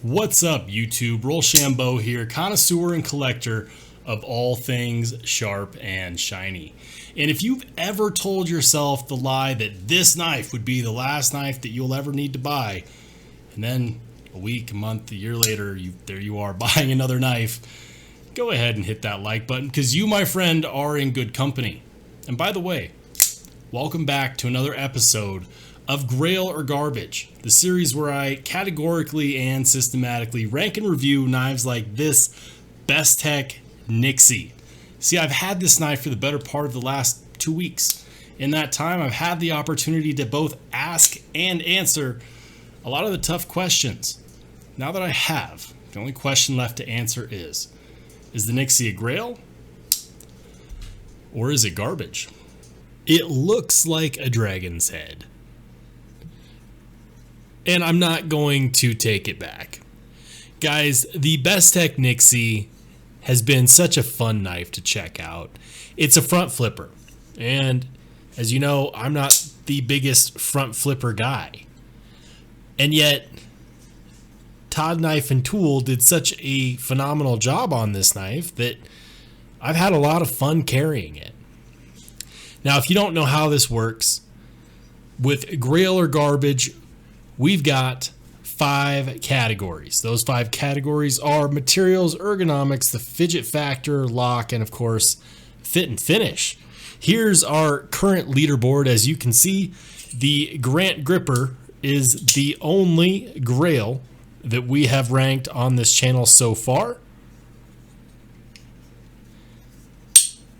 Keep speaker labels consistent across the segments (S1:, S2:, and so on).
S1: What's up, YouTube? Rollshambo here, connoisseur and collector of all things sharp and shiny. And if you've ever told yourself the lie that this knife would be the last knife that you'll ever need to buy, and then a week, a month, a year later, there you are buying another knife, go ahead and hit that like button, because you, my friend, are in good company. And by the way, welcome back to another episode of Grail or Garbage, the series where I categorically and systematically rank and review knives like this Bestech Nyxie. See, I've had this knife for the better part of the last 2 weeks. In that time, I've had the opportunity to both ask and answer a lot of the tough questions. Now that I have, the only question left to answer is the Nyxie a Grail or is it garbage? It looks like a dragon's head. And I'm not going to take it back. Guys, the Bestech Nyxie has been such a fun knife to check out. It's a front flipper. And as you know, I'm not the biggest front flipper guy. And yet, Todd Knife and Tool did such a phenomenal job on this knife that I've had a lot of fun carrying it. Now, if you don't know how this works, with Grail or Garbage, we've got 5 categories. Those 5 categories are materials, ergonomics, the Fidget Factor, lock, and of course, fit and finish. Here's our current leaderboard. As you can see, the Grant Gripper is the only Grail that we have ranked on this channel so far.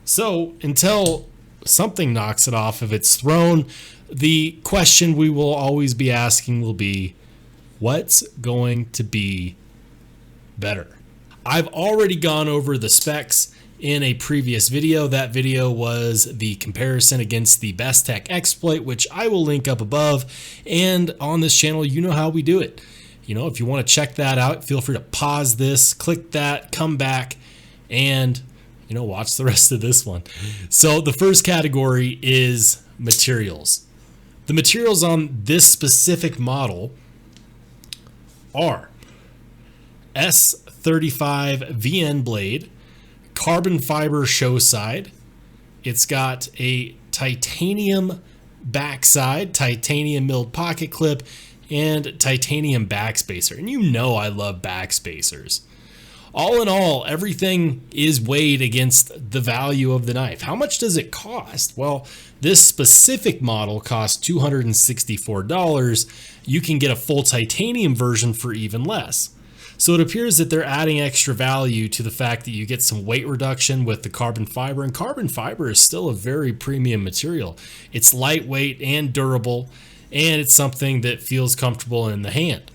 S1: So until something knocks it off of its throne, the question we will always be asking will be, what's going to be better? I've already gone over the specs in a previous video. That video was the comparison against the Bestech Exploit, which I will link up above. And on this channel, you know how we do it. You know, if you want to check that out, feel free to pause this, click that, come back, and watch the rest of this one. So the first category is materials. The materials on this specific model are S35 VN blade, carbon fiber show side. It's got a titanium backside, titanium milled pocket clip, and titanium backspacer. And you know I love backspacers. All in all, everything is weighed against the value of the knife. How much does it cost? Well, this specific model costs $264. You can get a full titanium version for even less. So it appears that they're adding extra value to the fact that you get some weight reduction with the carbon fiber, and carbon fiber is still a very premium material. It's lightweight and durable, and it's something that feels comfortable in the hand.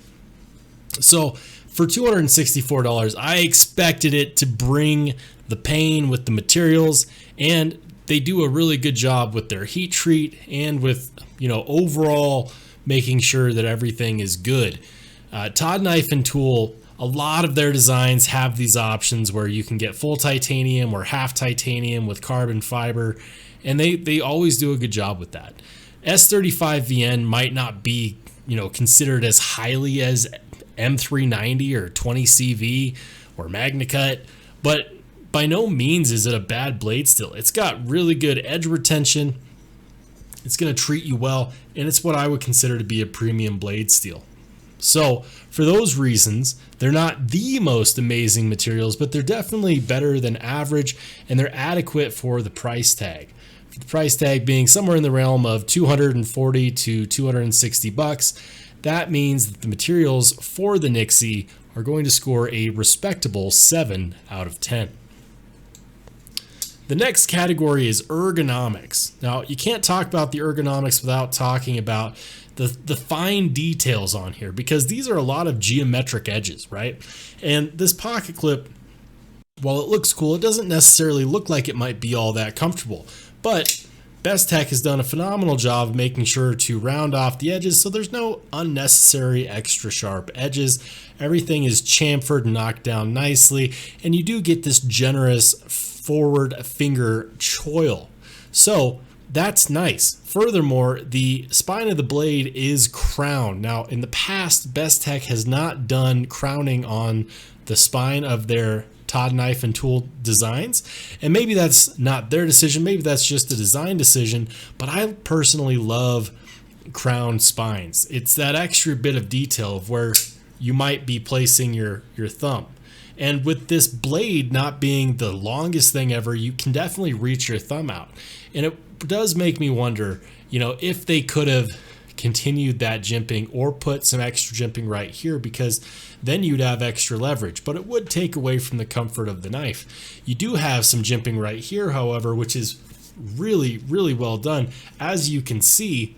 S1: So for $264, I expected it to bring the pain with the materials, and they do a really good job with their heat treat and with, overall making sure that everything is good. Todd Knife and Tool, a lot of their designs have these options where you can get full titanium or half titanium with carbon fiber, and they always do a good job with that. S35 VN might not be, considered as highly as M390 or 20 CV or MagnaCut, but by no means is it a bad blade steel. It's got really good edge retention. It's going to treat you well, and it's what I would consider to be a premium blade steel. So for those reasons, they're not the most amazing materials, but they're definitely better than average, and they're adequate for the price tag. The price tag being somewhere in the realm of $240 to $260. That means that the materials for the Nyxie are going to score a respectable 7 out of 10. The next category is ergonomics. Now, you can't talk about the ergonomics without talking about the fine details on here, because these are a lot of geometric edges, right? And this pocket clip, while it looks cool, it doesn't necessarily look like it might be all that comfortable. But Bestech has done a phenomenal job of making sure to round off the edges so there's no unnecessary extra sharp edges. Everything is chamfered and knocked down nicely, and you do get this generous forward finger choil. So that's nice. Furthermore, the spine of the blade is crowned. Now, in the past, Bestech has not done crowning on the spine of their Todd knife and tool designs, and maybe that's not their decision, maybe that's just a design decision, but I personally love crowned spines. It's that extra bit of detail of where you might be placing your thumb. And with this blade not being the longest thing ever, you can definitely reach your thumb out. And it does make me wonder, if they could have continued that jimping or put some extra jimping right here, because then you'd have extra leverage, but it would take away from the comfort of the knife. You do have some jimping right here, however, which is really, really well done. As you can see,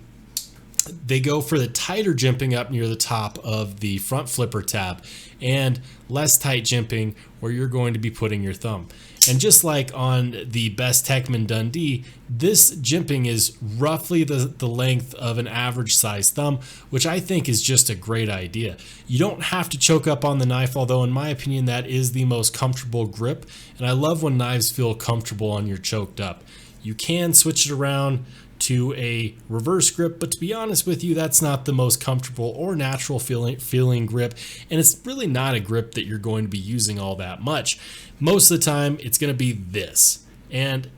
S1: they go for the tighter jimping up near the top of the front flipper tab and less tight jimping where you're going to be putting your thumb. And just like on the Bestech Dundee, this jimping is roughly the length of an average size thumb, which I think is just a great idea. You don't have to choke up on the knife, although in my opinion that is the most comfortable grip, and I love when knives feel comfortable on your choked up. You can switch it around to a reverse grip, but to be honest with you, that's not the most comfortable or natural feeling grip, and it's really not a grip that you're going to be using all that much. Most of the time it's going to be this, and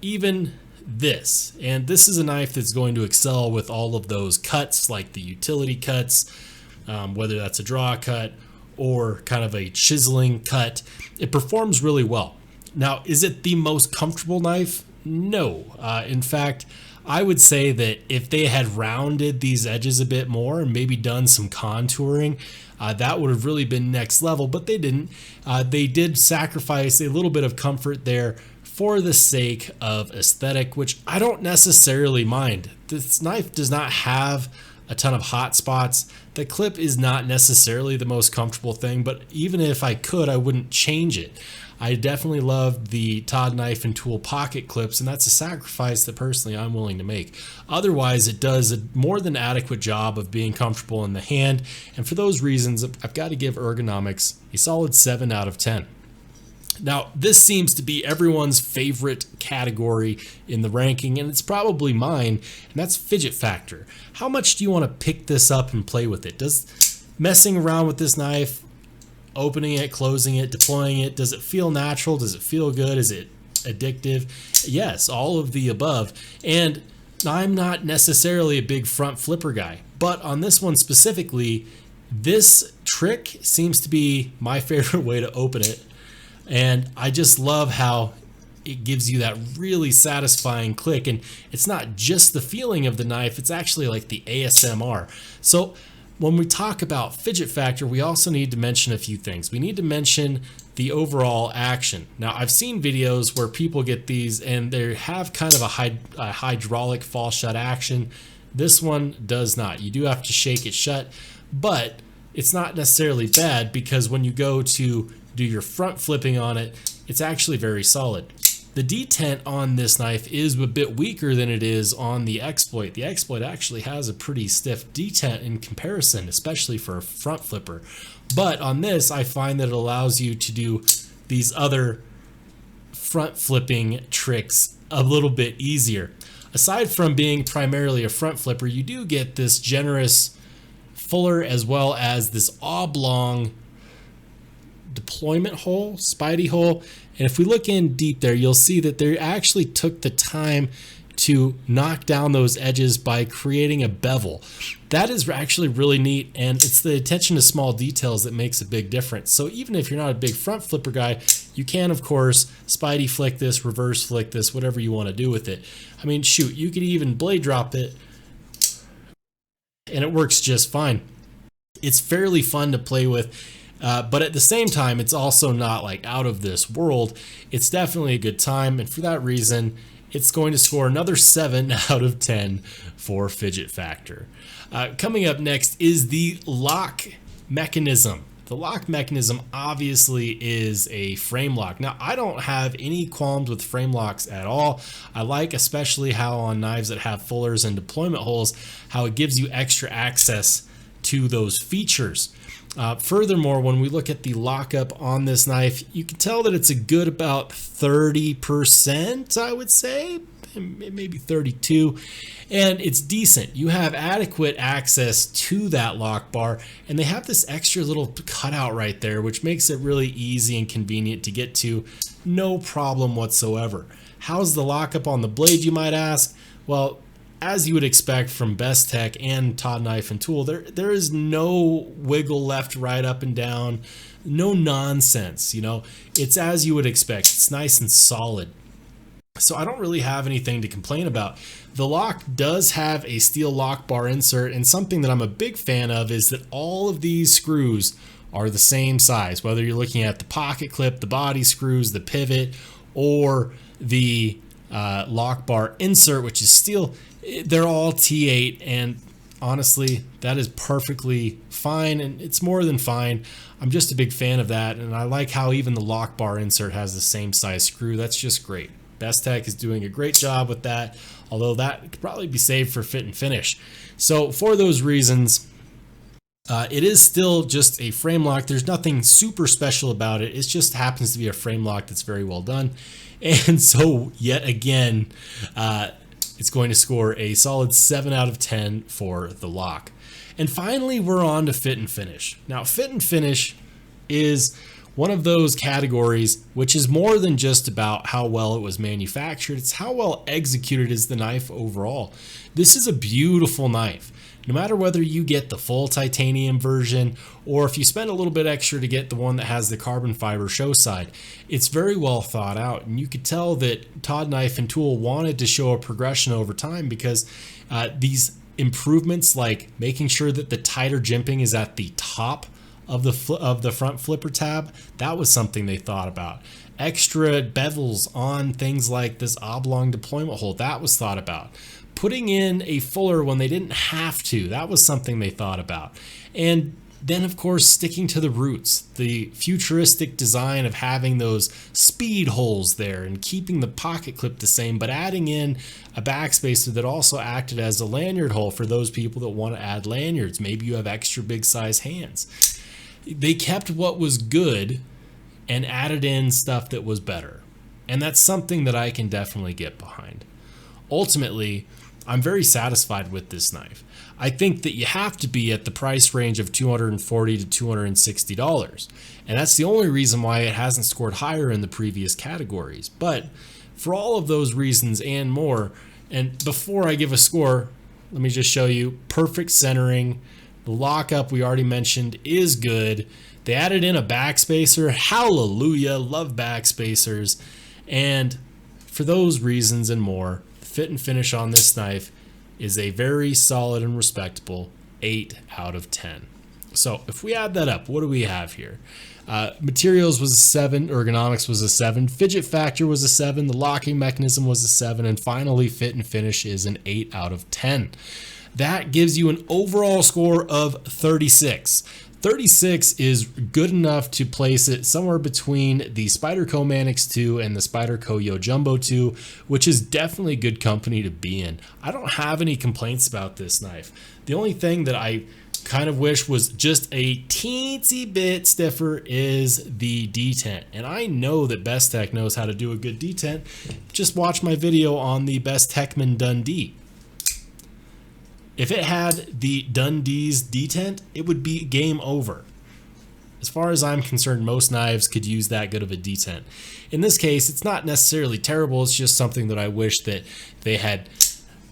S1: even this, and this is a knife that's going to excel with all of those cuts, like the utility cuts, whether that's a draw cut or kind of a chiseling cut. It performs really well. Now, is it the most comfortable knife? No. In fact, I would say that if they had rounded these edges a bit more and maybe done some contouring, that would have really been next level, but they didn't. They did sacrifice a little bit of comfort there for the sake of aesthetic, which I don't necessarily mind. This knife does not have a ton of hot spots. The clip is not necessarily the most comfortable thing, but even if I could, I wouldn't change it. I definitely love the Todd knife and tool pocket clips, and that's a sacrifice that personally I'm willing to make. Otherwise, it does a more than adequate job of being comfortable in the hand, and for those reasons, I've got to give Ergonomics a solid 7 out of 10. Now, this seems to be everyone's favorite category in the ranking, and it's probably mine, and that's Fidget Factor. How much do you want to pick this up and play with it? Does messing around with this knife, opening it, closing it, deploying it, does it feel natural? Does it feel good? Is it addictive? Yes, all of the above. And I'm not necessarily a big front flipper guy, but on this one specifically, this trick seems to be my favorite way to open it. And I just love how it gives you that really satisfying click. And it's not just the feeling of the knife, it's actually like the ASMR. So when we talk about Fidget Factor, we also need to mention a few things. We need to mention the overall action. Now, I've seen videos where people get these and they have kind of a hydraulic fall shut action. This one does not. You do have to shake it shut, but it's not necessarily bad because when you go to do your front flipping on it, it's actually very solid. The detent on this knife is a bit weaker than it is on the Exploit. The Exploit actually has a pretty stiff detent in comparison, especially for a front flipper. But on this, I find that it allows you to do these other front flipping tricks a little bit easier. Aside from being primarily a front flipper, you do get this generous fuller as well as this oblong deployment hole, Spidey hole. And if we look in deep there, you'll see that they actually took the time to knock down those edges by creating a bevel. That is actually really neat, and it's the attention to small details that makes a big difference. So even if you're not a big front flipper guy, you can, of course, Spidey flick this, reverse flick this, whatever you want to do with it. I mean, shoot, you could even blade drop it, and it works just fine. It's fairly fun to play with. But at the same time, it's also not like out of this world. It's definitely a good time, and for that reason, it's going to score another 7 out of 10 for Fidget Factor. Coming up next is the lock mechanism. The lock mechanism obviously is a frame lock. Now, I don't have any qualms with frame locks at all. I like especially how on knives that have fullers and deployment holes, how it gives you extra access to those features. Furthermore, when we look at the lockup on this knife, you can tell that it's a good about 30%, I would say. maybe 32, and it's decent. You have adequate access to that lock bar, and they have this extra little cutout right there, which makes it really easy and convenient to get to. No problem whatsoever. How's the lockup on the blade, you might ask? Well, as you would expect from Bestech and Todd Knife and Tool, there is no wiggle left, right, up and down, no nonsense. You know, it's as you would expect. It's nice and solid. So I don't really have anything to complain about. The lock does have a steel lock bar insert, and something that I'm a big fan of is that all of these screws are the same size, whether you're looking at the pocket clip, the body screws, the pivot, or the lock bar insert, which is steel. They're all T8, and honestly, that is perfectly fine, and it's more than fine. I'm just a big fan of that, and I like how even the lock bar insert has the same size screw. That's just great. Bestech is doing a great job with that, although that could probably be saved for fit and finish. So for those reasons, it is still just a frame lock. There's nothing super special about it. It just happens to be a frame lock that's very well done. And so yet again, it's going to score a solid 7 out of 10 for the lock. And finally, we're on to fit and finish. Now, fit and finish is one of those categories which is more than just about how well it was manufactured. It's how well executed is the knife overall. This is a beautiful knife. No matter whether you get the full titanium version or if you spend a little bit extra to get the one that has the carbon fiber show side, it's very well thought out. And you could tell that Todd Knife and Tool wanted to show a progression over time, because these improvements, like making sure that the tighter jimping is at the top of the front flipper tab, that was something they thought about. Extra bevels on things like this oblong deployment hole, that was thought about. Putting in a fuller when they didn't have to, that was something they thought about. And then, of course, sticking to the roots, the futuristic design of having those speed holes there and keeping the pocket clip the same, but adding in a backspacer that also acted as a lanyard hole for those people that want to add lanyards. Maybe you have extra big size hands. They kept what was good and added in stuff that was better. And that's something that I can definitely get behind. Ultimately, I'm very satisfied with this knife. I think that you have to be at the price range of $240 to $260. And that's the only reason why it hasn't scored higher in the previous categories. But for all of those reasons and more, and before I give a score, let me just show you perfect centering. The lockup we already mentioned is good. They added in a backspacer. Hallelujah, love backspacers. And for those reasons and more, fit and finish on this knife is a very solid and respectable 8 out of 10. So if we add that up, what do we have here? Materials was a 7, ergonomics was a 7, fidget factor was a 7, the locking mechanism was a 7, and finally fit and finish is an 8 out of 10. That gives you an overall score of 36. 36 is good enough to place it somewhere between the Spyderco Manix 2 and the Spyderco Yojumbo 2, which is definitely good company to be in. I don't have any complaints about this knife. The only thing that I kind of wish was just a teensy bit stiffer is the detent. And I know that Bestech knows how to do a good detent. Just watch my video on the Bestechman Dundee. If it had the Dundee's detent, it would be game over. As far as I'm concerned, most knives could use that good of a detent. In this case, it's not necessarily terrible. It's just something that I wish that they had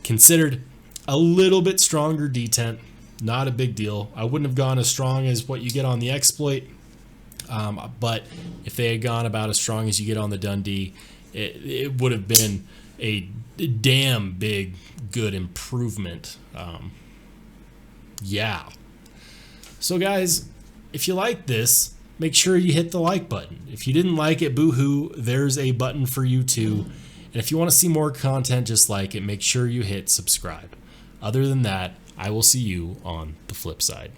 S1: considered a little bit stronger detent. Not a big deal. I wouldn't have gone as strong as what you get on the Exploit. But if they had gone about as strong as you get on the Dundee, it would have been a damn big good improvement. Yeah. So guys, if you like this, make sure you hit the like button. If you didn't like it, boo-hoo, there's a button for you too. And if you want to see more content just like it, make sure you hit subscribe. Other than that, I will see you on the flip side.